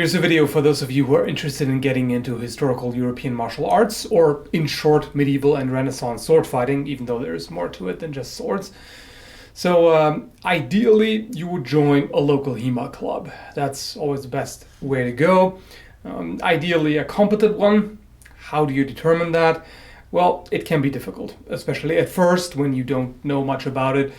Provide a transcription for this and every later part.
Here's a video for those of you who are interested in getting into historical European martial arts, or in short, medieval and Renaissance sword fighting, even though there's more to it than just swords. So ideally, you would join a local HEMA club. That's always the best way to go. Ideally, a competent one. How do you determine that? Well, it can be difficult, especially at first when you don't know much about it.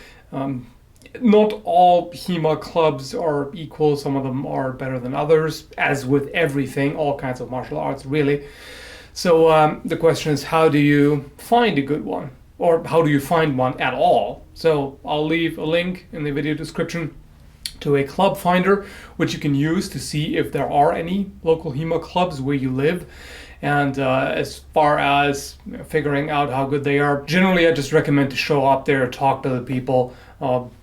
Not all HEMA clubs are equal. Some of them are better than others, as with everything, all kinds of martial arts, really. So the question is, how do you find a good one? Or how do you find one at all? So I'll leave a link in the video description to a club finder, which you can use to see if there are any local HEMA clubs where you live. And as far as figuring out how good they are, generally I just recommend to show up there, talk to the people,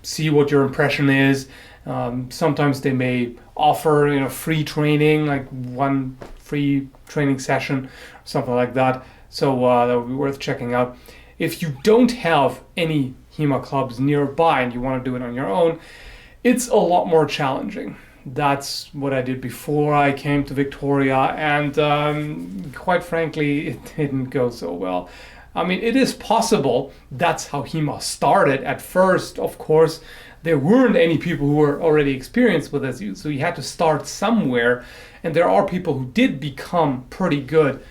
see what your impression is. Sometimes they may offer, free training, like one free training session, something like that. So that would be worth checking out. If you don't have any HEMA clubs nearby and you want to do it on your own, it's a lot more challenging. That's what I did before I came to Victoria, and quite frankly, it didn't go so well. I mean, it is possible. That's how HEMA started. At first, of course, there weren't any people who were already experienced with this, so you had to start somewhere. And there are people who did become pretty good,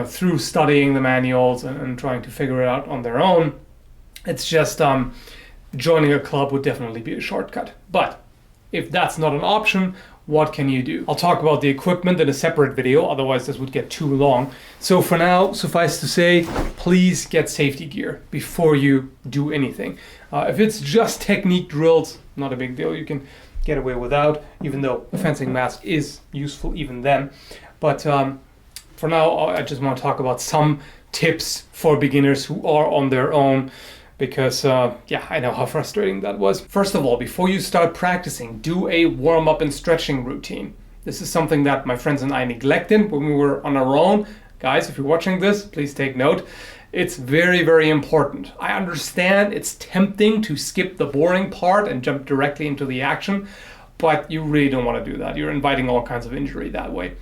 through studying the manuals and trying to figure it out on their own. It's just joining a club would definitely be a shortcut. But if that's not an option, what can you do? I'll talk about the equipment in a separate video, otherwise this would get too long. So for now, suffice to say, please get safety gear before you do anything. If it's just technique drills, not a big deal. You can get away without, even though a fencing mask is useful even then. But for now, I just want to talk about some tips for beginners who are on their own, because I know how frustrating that was. First of all, before you start practicing, do a warm-up and stretching routine. This is something that my friends and I neglected when we were on our own. Guys, if you're watching this, please take note. It's very, very important. I understand it's tempting to skip the boring part and jump directly into the action, but you really don't want to do that. You're inviting all kinds of injury that way.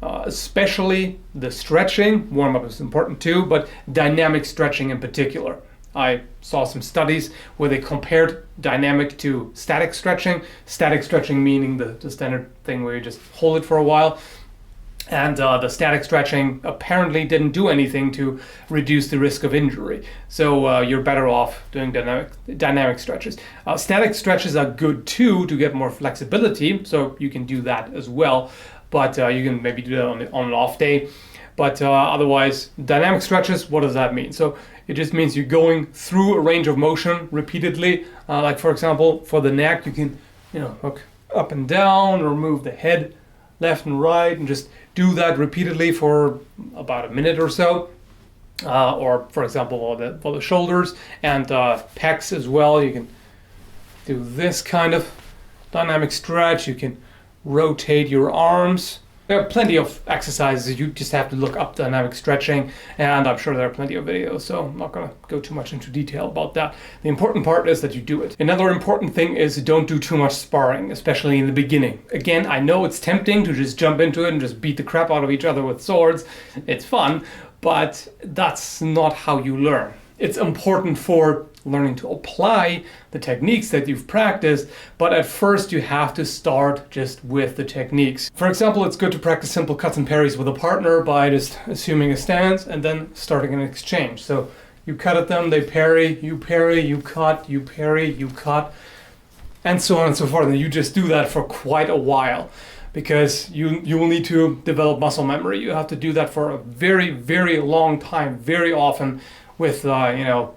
Especially the stretching. Warm-up is important too, but dynamic stretching in particular. I saw some studies where they compared dynamic to static stretching. Static stretching meaning the standard thing where you just hold it for a while. And the static stretching apparently didn't do anything to reduce the risk of injury. So you're better off doing dynamic stretches. Static stretches are good too to get more flexibility, so you can do that as well. But you can maybe do that on an off day. But otherwise, dynamic stretches, what does that mean? So it just means you're going through a range of motion repeatedly. Like for example, for the neck, you can hook up and down or move the head left and right and just do that repeatedly for about a minute or so. Or for example, for the shoulders and pecs as well, you can do this kind of dynamic stretch. You can rotate your arms. There are plenty of exercises. You just have to look up dynamic stretching, and I'm sure there are plenty of videos, so I'm not going to go too much into detail about that. The important part is that you do it. Another important thing is don't do too much sparring, especially in the beginning. Again, I know it's tempting to just jump into it and just beat the crap out of each other with swords. It's fun, but that's not how you learn. It's important for learning to apply the techniques that you've practiced, but at first you have to start just with the techniques. For example, it's good to practice simple cuts and parries with a partner by just assuming a stance and then starting an exchange. So you cut at them, they parry, you cut, you parry, you cut, and so on and so forth. And you just do that for quite a while, because you will need to develop muscle memory. You have to do that for a very, very long time, very often, with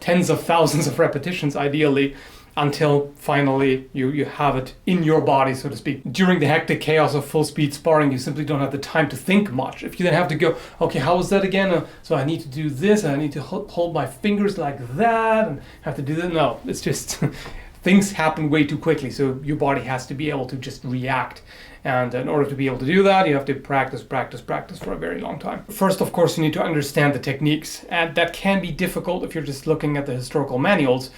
tens of thousands of repetitions ideally, until finally you have it in your body, so to speak. During the hectic chaos of full speed sparring, you simply don't have the time to think much. If you then have to go, okay, how was that again? So I need to do this, and I need to hold my fingers like that, and have to do that. No, it's just things happen way too quickly, so your body has to be able to just react. And in order to be able to do that, you have to practice for a very long time. First, of course, you need to understand the techniques, and that can be difficult if you're just looking at the historical manuals,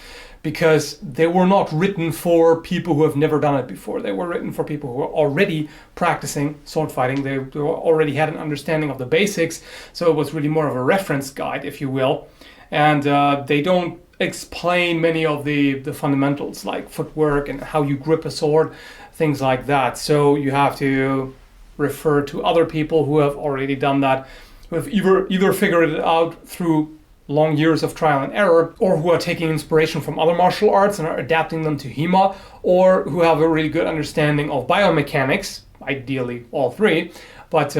because they were not written for people who have never done it before. They were written for people who are already practicing sword fighting. They already had an understanding of the basics, so it was really more of a reference guide, if you will. And they don't explain many of the fundamentals like footwork and how you grip a sword, things like that. So you have to refer to other people who have already done that, who have either figured it out through long years of trial and error, or who are taking inspiration from other martial arts and are adapting them to HEMA, or who have a really good understanding of biomechanics, ideally all three. But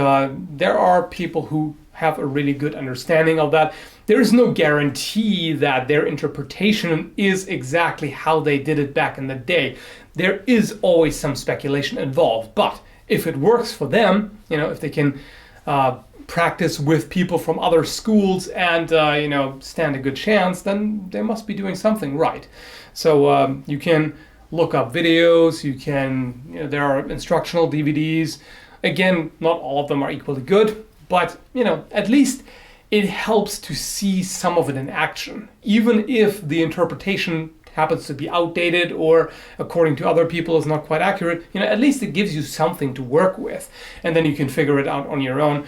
there are people who have a really good understanding of that. There is no guarantee that their interpretation is exactly how they did it back in the day. There is always some speculation involved, but if it works for them, if they can practice with people from other schools and stand a good chance, then they must be doing something right. So you can look up videos, there are instructional DVDs. Again, not all of them are equally good, but at least it helps to see some of it in action, even if the interpretation happens to be outdated or according to other people is not quite accurate. At least it gives you something to work with, and then you can figure it out on your own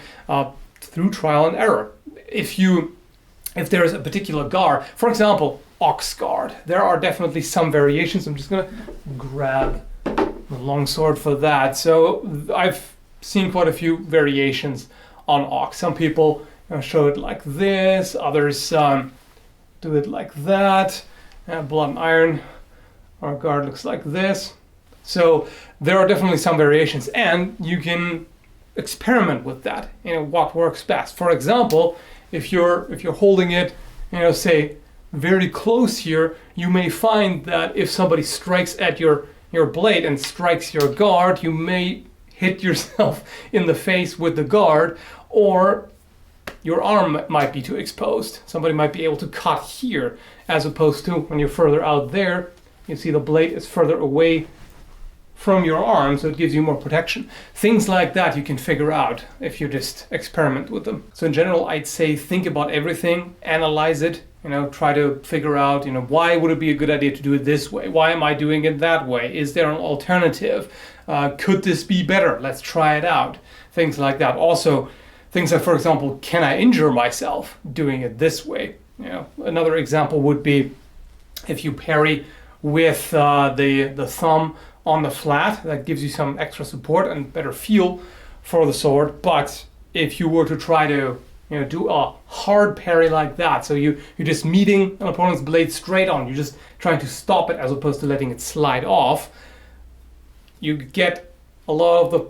through trial and error. If there is a particular guard, for example, ox guard, there are definitely some variations. I'm just gonna grab the long sword for that. So I've seen quite a few variations on ox. Some people show it like this, others do it like that. Blood and iron, our guard looks like this. So there are definitely some variations, and you can experiment with that. What works best. For example, if you're holding it, say very close here, you may find that if somebody strikes at your blade and strikes your guard, you may hit yourself in the face with the guard, or your arm might be too exposed. Somebody might be able to cut here, as opposed to when you're further out there, you see the blade is further away from your arm, so it gives you more protection. Things like that you can figure out if you just experiment with them. So in general, I'd say think about everything, analyze it, try to figure out, why would it be a good idea to do it this way? Why am I doing it that way? Is there an alternative? Could this be better? Let's try it out. Things like that. Also, things like, for example, can I injure myself doing it this way? Another example would be if you parry with the thumb on the flat, that gives you some extra support and better feel for the sword. But if you were to try to do a hard parry like that, so you're just meeting an opponent's blade straight on, you're just trying to stop it as opposed to letting it slide off, you get a lot of the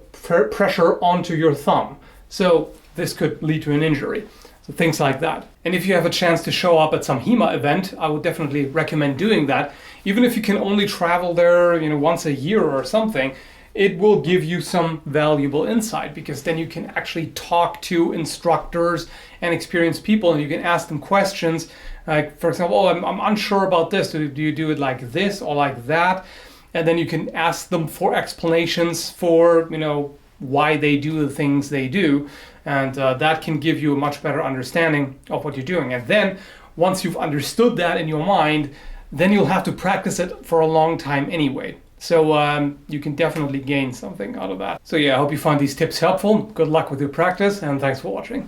pressure onto your thumb. So this could lead to an injury. So things like that. And if you have a chance to show up at some HEMA event, I would definitely recommend doing that. Even if you can only travel there, once a year or something, it will give you some valuable insight, because then you can actually talk to instructors and experienced people, and you can ask them questions. Like, for example, I'm unsure about this. Do you do it like this or like that? And then you can ask them for explanations for, why they do the things they do. And that can give you a much better understanding of what you're doing. And then once you've understood that in your mind, then you'll have to practice it for a long time anyway. So you can definitely gain something out of that. So yeah, I hope you find these tips helpful. Good luck with your practice, and thanks for watching.